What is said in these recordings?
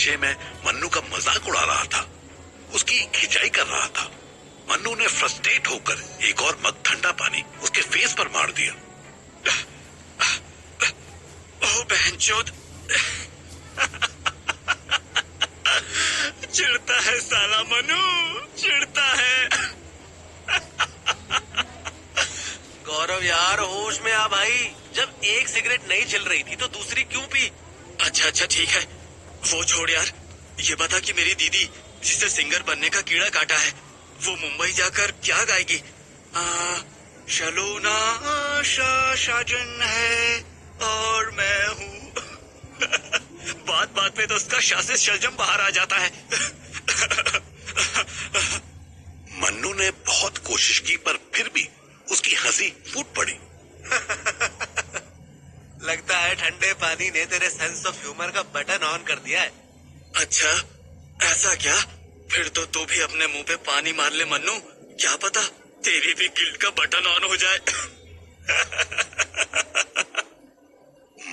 नशे में मन्नू का मजाक उड़ा रहा था, उसकी खिंचाई कर रहा था। मन्नू ने फ्रस्ट्रेट होकर एक और मग ठंडा पानी उसके फेस पर मार दिया। ओह बहनचोद, चिढ़ता है साला मनु, चिढ़ता है। गौरव यार होश में आ भाई, जब एक सिगरेट नहीं चल रही थी तो दूसरी क्यों पी? अच्छा ठीक है, वो छोड़ यार। ये बता कि मेरी दीदी जिसे सिंगर बनने का कीड़ा काटा है, वो मुंबई जाकर क्या गाएगी? शलोना आशा साजन है और मैं हूँ। बात में तो उसका शासित शलजम बाहर आ जाता है। मन्नू ने बहुत कोशिश की पर फिर भी उसकी हंसी फूट पड़ी। लगता है ठंडे पानी ने तेरे सेंस ऑफ ह्यूमर का बटन ऑन कर दिया है। अच्छा ऐसा क्या? फिर तो तू भी अपने मुंह पे पानी मार ले मन्नू, क्या पता तेरी भी गिल्ट का बटन ऑन हो जाए।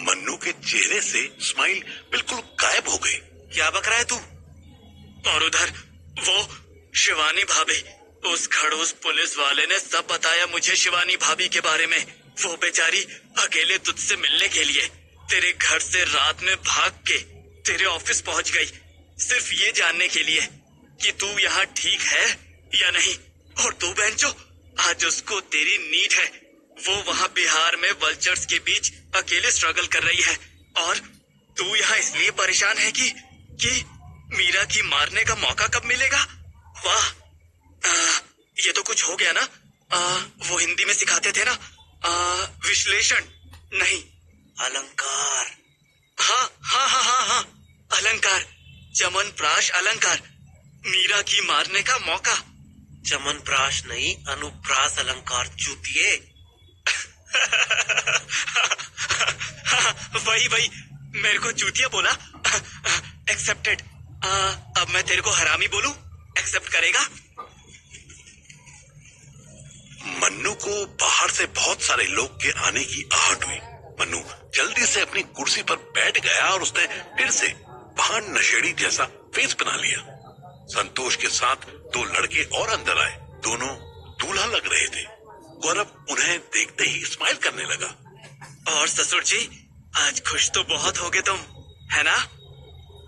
मन्नू के चेहरे से स्माइल बिल्कुल गायब हो गई। क्या बक रहा है तू? और उधर वो शिवानी भाभी, उस खड़ूस पुलिस वाले ने सब बताया मुझे शिवानी भाभी के बारे में। वो बेचारी अकेले तुझसे मिलने के लिए तेरे घर से रात में भाग के तेरे ऑफिस पहुंच गई, सिर्फ ये जानने के लिए कि तू यहाँ ठीक है या नहीं। और तू बहनचो, आज उसको तेरी नीड है। वो वहाँ बिहार में वल्चर्स के बीच अकेले स्ट्रगल कर रही है और तू यहाँ इसलिए परेशान है कि मीरा की मारने का मौका कब मिलेगा? वाह, ये तो कुछ हो गया ना। वो हिंदी में सिखाते थे ना, विश्लेषण नहीं, अलंकार। हाँ, अलंकार, चमनप्राश अलंकार, मीरा की मारने का मौका। चमनप्राश नहीं, अनुप्रास अलंकार चूतिए। वही मेरे को चूतिया बोला। एक्सेप्टेड। अब मैं तेरे को हरामी बोलूं, एक्सेप्ट करेगा? मन्नू को बाहर से बहुत सारे लोग के आने की आहट हुई। मन्नू जल्दी से अपनी कुर्सी पर बैठ गया और उसने फिर से भान नशेड़ी जैसा फेस बना लिया। संतोष के साथ दो लड़के और अंदर आए, दोनों दूल्हा लग रहे थे। गौरव उन्हें देखते ही स्माइल करने लगा। और ससुर जी, आज खुश तो बहुत होगे तुम, है ना?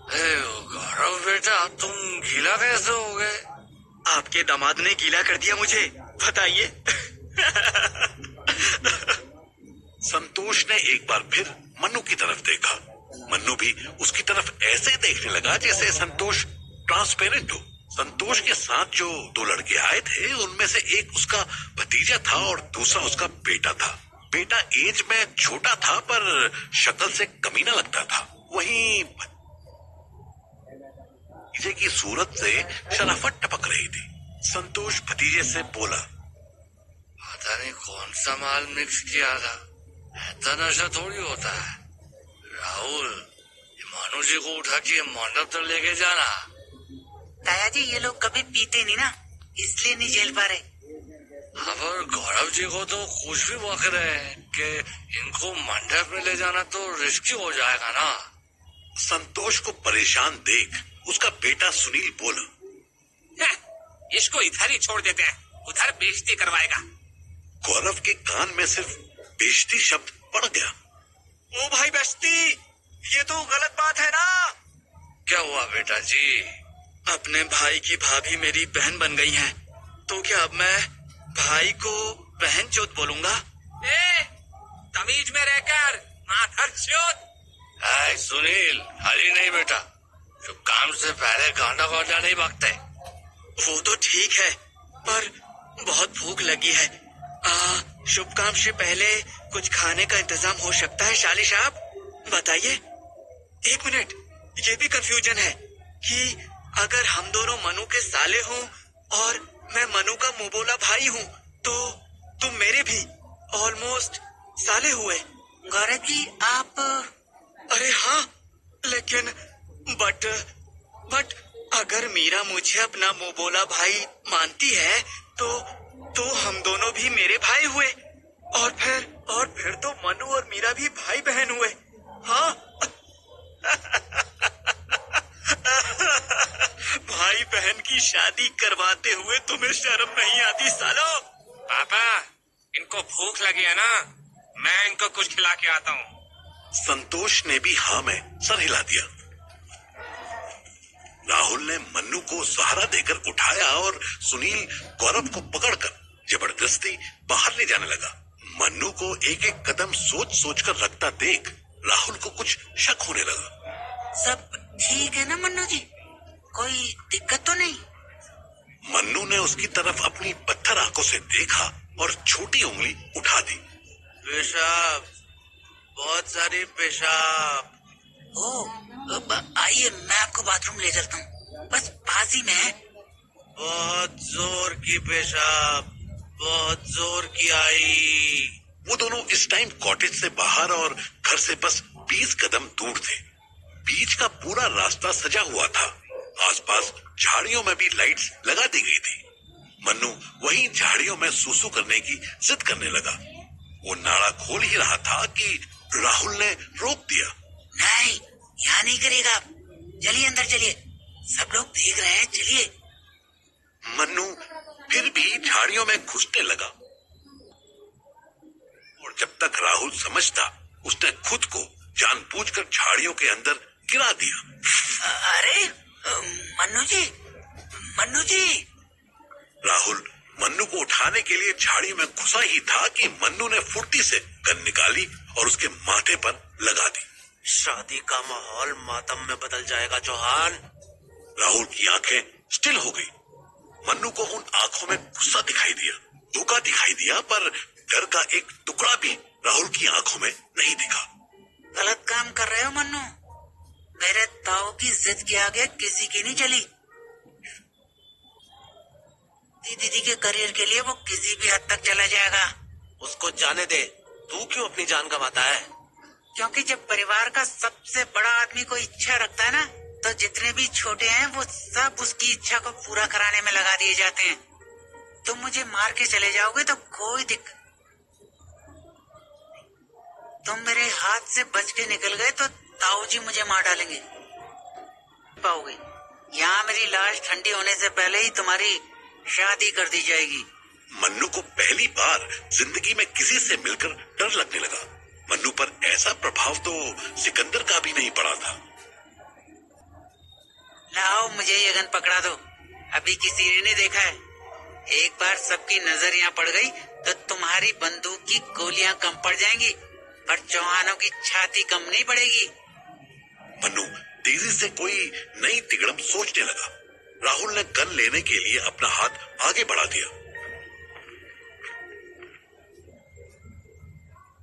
गौरव बेटा, तुम गीला कैसे हो गए? आपके दामाद ने गीला कर दिया मुझे, बताइए। संतोष ने एक बार फिर मन्नू की तरफ देखा। मन्नू भी उसकी तरफ ऐसे देखने लगा जैसे संतोष ट्रांसपेरेंट हो। संतोष के साथ जो दो लड़के आए थे उनमें से एक उसका भतीजा था और दूसरा उसका बेटा था। बेटा एज में छोटा था पर शक्ल से कमीना लगता था, वहीं भतीजे की सूरत से शराफत टपक रही थी। संतोष भतीजे से बोला, पता नहीं कौन सा माल मिक्स किया था, ऐसा नशा थोड़ी होता है। राहुल, मानू जी को उठा के मंडप तक लेके जाना। ताया जी, ये लोग कभी पीते नहीं ना, इसलिए नहीं झेल पा रहे। हाँ, पर गौरव जी को तो कुछ भी बक रहे हैं कि इनको मंडप में ले जाना तो रिस्की हो जाएगा ना। संतोष को परेशान देख उसका बेटा सुनील बोला, इसको इधर ही छोड़ देते हैं, उधर बेइज्जती करवाएगा। गौरव के कान में सिर्फ बेइज्जती शब्द पड़ गया। ओ भाई बेइज्जती, ये तो गलत बात है ना। क्या हुआ बेटा जी? अपने भाई की भाभी मेरी बहन बन गई है, तो क्या अब मैं भाई को बहन चोद बोलूंगा? तमीज में रहकर माधर चोद। सुनील, हरी नहीं बेटा, जो काम से पहले गांडा गांडा नहीं भागते। वो तो ठीक है, पर बहुत भूख लगी है। शुभ काम से पहले कुछ खाने का इंतजाम हो सकता है शाली साहब? बताइए। एक मिनट, ये भी कंफ्यूजन है कि अगर हम दोनों मनु के साले हों और मैं मनु का मुंह बोला भाई हूँ, तो तुम मेरे भी ऑलमोस्ट साले हुए। गौरव जी, आप अरे हाँ, लेकिन बट अगर मीरा मुझे अपना मुंह बोला भाई मानती है तो हम दोनों भी मेरे भाई हुए और फिर तो मनु और मीरा भी भाई बहन हुए। हाँ। भाई बहन की शादी करवाते हुए तुम्हें शर्म नहीं आती सालो? पापा, इनको भूख लगी है ना, मैं इनको कुछ खिला के आता हूँ। संतोष ने भी हाँ में सर हिला दिया। राहुल ने मन्नू को सहारा देकर उठाया और सुनील गौरव को पकड़कर जबरदस्ती बाहर ले जाने लगा। मन्नू को एक एक कदम सोच सोच कर रखता देख राहुल को कुछ शक होने लगा। सब ठीक है ना मन्नू जी? कोई दिक्कत तो नहीं? मन्नू ने उसकी तरफ अपनी पत्थर आंखों से देखा और छोटी उंगली उठा दी। पेशाब, बहुत सारी पेशाब। आइए मैं आपको बाथरूम ले चलता हूँ, बस पास ही में है। बहुत जोर की पेशाब, बहुत जोर की आई। वो दोनों इस टाइम कॉटेज से बाहर और घर से बस 20 कदम दूर थे। बीच का पूरा रास्ता सजा हुआ था। आसपास झाड़ियों में भी लाइट्स लगा दी गई थी। मन्नू वहीं झाड़ियों में सूसू करने की जिद करने लगा। वो नाड़ा खोल ही रहा था कि राहुल ने रोक दिया। नहीं, यहाँ नहीं करेगा, चलिए अंदर चलिए, सब लोग देख रहे हैं, चलिए। मन्नू फिर भी झाड़ियों में घुसने लगा और जब तक राहुल समझता उसने खुद को जानबूझकर झाड़ियों के अंदर गिरा दिया। अरे मन्नू जी, मन्नू जी। राहुल मन्नू को उठाने के लिए झाड़ी में घुसा ही था कि मन्नू ने फुर्ती से गन निकाली और उसके माथे पर लगा दी। शादी का माहौल मातम में बदल जाएगा चौहान। राहुल की आंखें स्टिल हो गई। मन्नू को उन आंखों में गुस्सा दिखाई दिया, धोखा दिखाई दिया, पर डर का एक टुकड़ा भी राहुल की आंखों में नहीं दिखा। गलत काम कर रहे हो मन्नू, मेरे ताऊ की जिद के आगे किसी की नहीं चली। दीदी के करियर के लिए वो किसी भी हद तक चला जाएगा। उसको जाने दे, तू क्यों अपनी जान गंवाता है? क्योंकि जब परिवार का सबसे बड़ा आदमी कोई इच्छा रखता है ना, तो जितने भी छोटे हैं वो सब उसकी इच्छा को पूरा कराने में लगा दिए जाते हैं। तुम मुझे मार के चले जाओगे तो कोई दिक्कत, तुम मेरे हाथ से बच के निकल गए तो ताऊ जी मुझे मार डालेंगे। पाओगे, यहाँ मेरी लाश ठंडी होने से पहले ही तुम्हारी शादी कर दी जाएगी। मन्नू को पहली बार जिंदगी में किसी से मिलकर डर लगने लगा। मन्नू पर ऐसा प्रभाव तो सिकंदर का भी नहीं पड़ा था। लाओ मुझे ये गन पकड़ा दो, अभी किसी ने नहीं देखा है। एक बार सबकी नजर यहाँ पड़ गई तो तुम्हारी बंदूक की गोलियां कम पड़ जाएंगी, पर चौहानों की छाती कम नहीं पड़ेगी। मन्नू तेजी से कोई नई तिगड़म सोचने लगा। राहुल ने गन लेने के लिए अपना हाथ आगे बढ़ा दिया।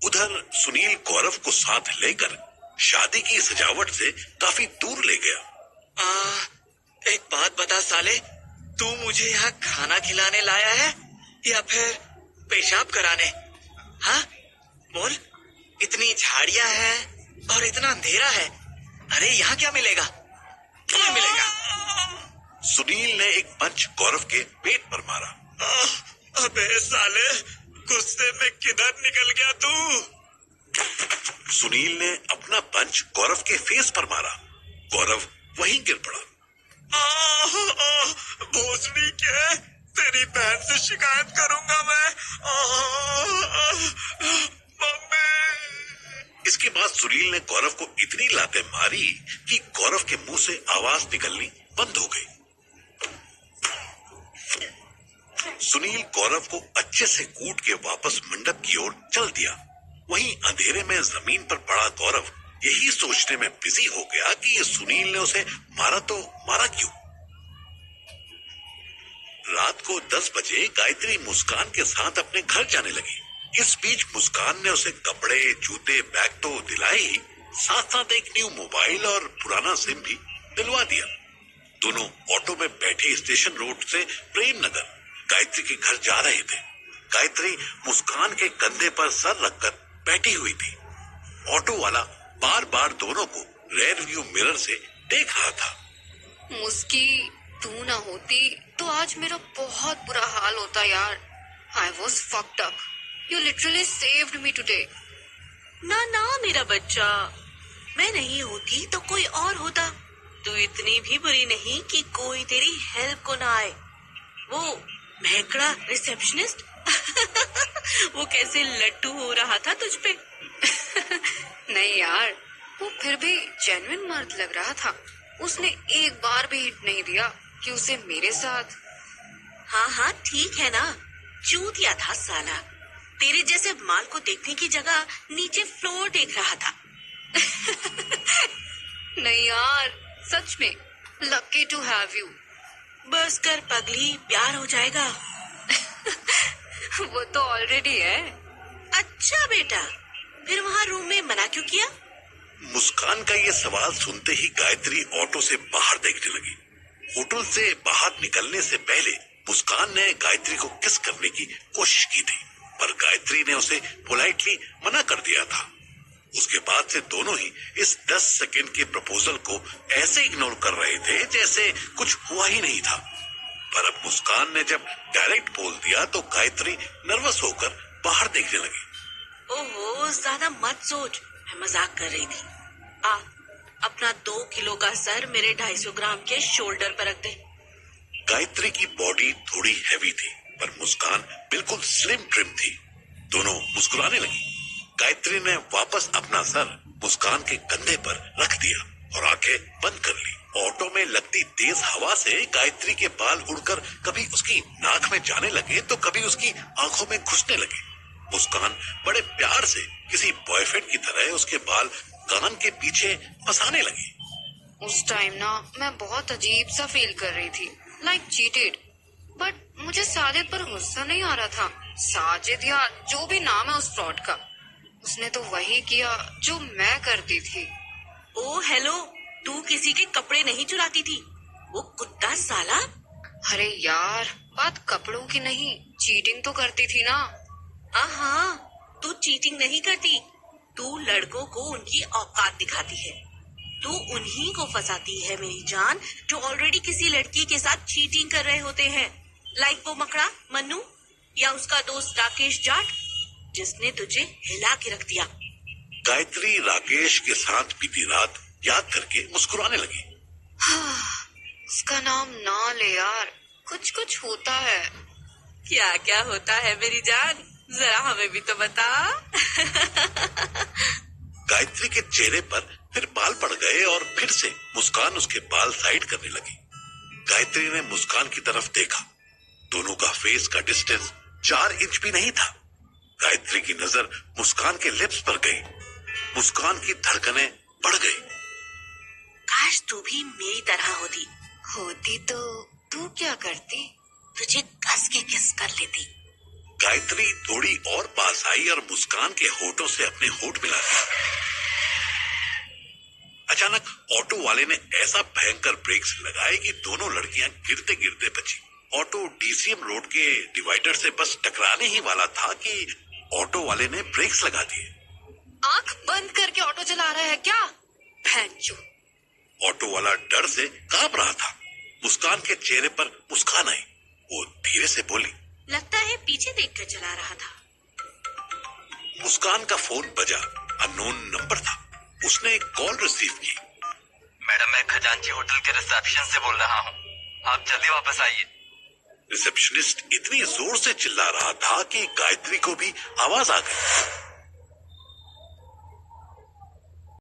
उधर सुनील गौरव को साथ लेकर शादी की सजावट से काफी दूर ले गया। एक बात बता साले, तू मुझे यहाँ खाना खिलाने लाया है या फिर पेशाब कराने? हाँ बोल, इतनी झाड़ियां हैं और इतना अंधेरा है, अरे यहाँ क्या मिलेगा? क्या मिलेगा? सुनील ने एक पंच गौरव के पेट पर मारा। अबे साले, गुस्से में किधर निकल गया तू? सुनील ने अपना पंच गौरव के फेस पर मारा। गौरव वहीं गिर पड़ा। भोसड़ी के, तेरी बहन से शिकायत करूंगा मैं। मम्मी। इसके बाद सुनील ने गौरव को इतनी लातें मारी कि गौरव के मुंह से आवाज निकलनी बंद हो गई। सुनील गौरव को अच्छे से कूट के वापस मंडप की ओर चल दिया। वहीं अंधेरे में जमीन पर पड़ा गौरव यही सोचने में बिजी हो गया कि सुनील ने उसे मारा तो मारा क्यों। रात को 10 बजे गायत्री मुस्कान के साथ अपने घर जाने लगी। इस बीच मुस्कान ने उसे कपड़े, जूते, बैग तो दिलाए ही, साथ साथ एक न्यू मोबाइल और पुराना सिम भी दिलवा दिया। दोनों ऑटो में बैठे स्टेशन रोड से प्रेम नगर गायत्री के घर जा रहे थे। गायत्री मुस्कान के कंधे पर सर रखकर बैठी हुई थी। ऑटो वाला बार बार दोनों को रेयर व्यू मिरर से देख रहा था। मुस्की, तू ना होती तो आज मेरा बहुत बुरा हाल होता यार। I was fucked up. You literally saved me today. ना ना मेरा बच्चा, मैं नहीं होती तो कोई और होता। तू इतनी भी बुरी नहीं कि कोई तेरी हेल्प को ना आए। वो महकड़ा रिसेप्शनिस्ट वो कैसे लट्टू हो रहा था तुझ पे। नहीं यार, वो फिर भी जेन्युइन मर्द लग रहा था। उसने एक बार भी हिंट नहीं दिया कि उसे मेरे साथ। हाँ हाँ ठीक है ना, चूतिया था साला। तेरे जैसे माल को देखने की जगह नीचे फ्लोर देख रहा था। नहीं यार, सच में लकी टू हैव यू। बस कर पगली, प्यार हो जाएगा। वो तो ऑलरेडी है। अच्छा बेटा, फिर वहाँ रूम में मना क्यों किया? मुस्कान का ये सवाल सुनते ही गायत्री ऑटो से बाहर देखने लगी। होटल से बाहर निकलने से पहले मुस्कान ने गायत्री को किस करने की कोशिश की थी, पर गायत्री ने उसे पोलाइटली मना कर दिया था। उसके बाद से दोनों ही इस 10 सेकंड के प्रपोजल को ऐसे इग्नोर कर रहे थे जैसे कुछ हुआ ही नहीं था। पर अब मुस्कान ने जब डायरेक्ट बोल दिया तो गायत्री नर्वस होकर बाहर देखने लगी। ओहो, ज्यादा मत सोच, मैं मजाक कर रही थी। आ, अपना 2 किलो का सर मेरे 250 ग्राम के शोल्डर पर रख दे। गायत्री की बॉडी थोड़ी हैवी थी, पर मुस्कान बिल्कुल स्लिम ट्रिम थी। दोनों मुस्कुराने लगी। गायत्री ने वापस अपना सर मुस्कान के कंधे पर रख दिया और आंखें बंद कर ली। ऑटो में लगती तेज हवा से गायत्री के बाल उड़कर कभी उसकी नाक में जाने लगे तो कभी उसकी आंखों में घुसने लगे। मुस्कान बड़े प्यार से किसी बॉयफ्रेंड की तरह उसके बाल कान के पीछे फंसाने लगी। उस टाइम ना मैं बहुत अजीब सा फील कर रही थी, लाइक चीटेड। बट मुझे साजिद पर गुस्सा नहीं आ रहा था। साजिद या जो भी नाम है उस फ्रॉड का, उसने तो वही किया जो मैं करती थी। ओ हेलो, तू किसी के कपड़े नहीं चुराती थी, वो कुत्ता साला। अरे यार, बात कपड़ों की नहीं, चीटिंग तो करती थी ना। हाँ, तू चीटिंग नहीं करती, तू लड़कों को उनकी औकात दिखाती है। तू उन्हीं को फंसाती है मेरी जान, जो ऑलरेडी किसी लड़की के साथ चीटिंग कर रहे होते हैं। लाइक वो मकड़ा मन्नू या उसका दोस्त राकेश जाट, जिसने तुझे हिला के रख दिया। गायत्री राकेश के साथ बीती रात याद करके मुस्कुराने लगी। उसका नाम ना ले यार, कुछ कुछ होता है। क्या क्या होता है मेरी जान, जरा हमें भी तो बता। गायत्री के चेहरे पर फिर बाल पड़ गए और फिर से मुस्कान उसके बाल साइड करने लगी। गायत्री ने मुस्कान की तरफ देखा। दोनों का फेस का डिस्टेंस 4 इंच भी नहीं था। गायत्री की नजर मुस्कान के लिप्स पर गई। मुस्कान की धड़कनें बढ़ गई। काश तू भी मेरी तरह होती तो तू क्या करती? तुझे कस के किस कर लेती। गायत्री थोड़ी और पास आई और मुस्कान के होठों से अपने होठ मिला दिए। अचानक ऑटो वाले ने ऐसा भयंकर ब्रेक्स लगाए कि दोनों लड़कियां गिरते गिरते बची। ऑटो डीसीएम रोड के डिवाइडर से बस टकराने ही वाला था कि ऑटो वाले ने ब्रेक्स लगा दिए। आंख बंद करके ऑटो चला रहा है क्या? भैंचो। ऑटो वाला डर से कांप रहा था। मुस्कान के चेहरे पर मुस्कान आई। वो धीरे से बोली, लगता है पीछे देखकर चला रहा था। मुस्कान का फोन बजा। अननोन नंबर था। उसने एक कॉल रिसीव की। मैडम, मैं खजांची होटल के रिसेप्शन से बोल रहा हूँ, आप जल्दी वापस आइए। रिसेप्शनिस्ट इतनी जोर से चिल्ला रहा था कि गायत्री को भी आवाज आ गई।